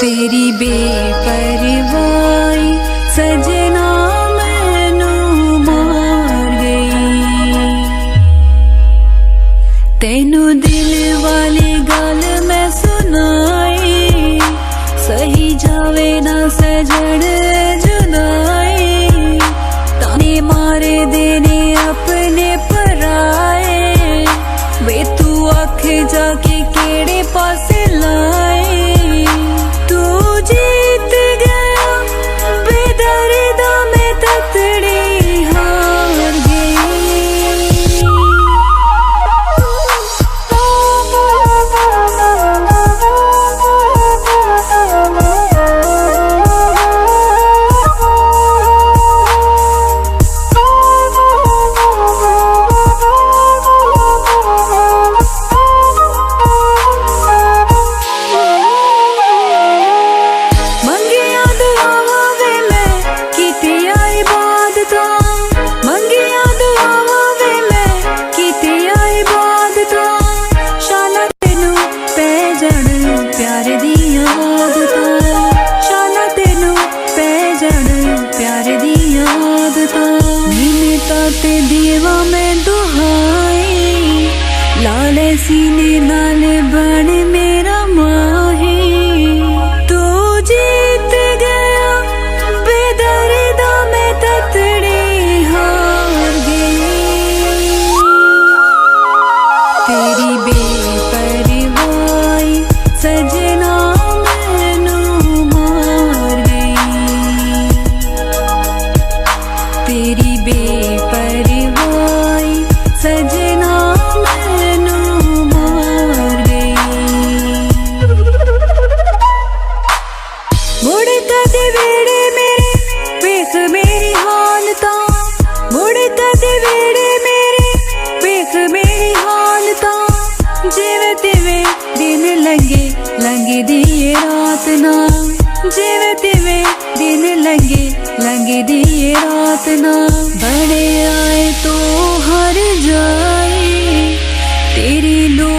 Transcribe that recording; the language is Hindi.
तेरी बेपरवाही सजना मैनू मार गई। तेनू दिल वाली गल मैं सुनाई, सही जावे ना सजन जुदाई। ताने मारे देने अपने पराए, वे तू आख जाके केड़े पासे लाए। तू जीत गया बेदर्दा मैं ततड़ी हार ते दीवा में दुहाई, लाले सीने नाल बन मेरा माही। तू जीत गया बेदर्दा मैं ततड़ी हार गई। तेरी बेपरवाही सजना मैनू मार गई। तेरी बेपरवाही सजना मैनू मार गई। मुड़ कदे वेड़े मेरे वेख मेरी हालता, मुड़ कदे वेड़े मेरे वेख मेरी हालता। जिवें तिवें दिन लंघे लंघे दी रात ना, जिवें तिवें दिन लंघे लंघे दी रात ना। बड़े आए तो हर जाए तेरी लो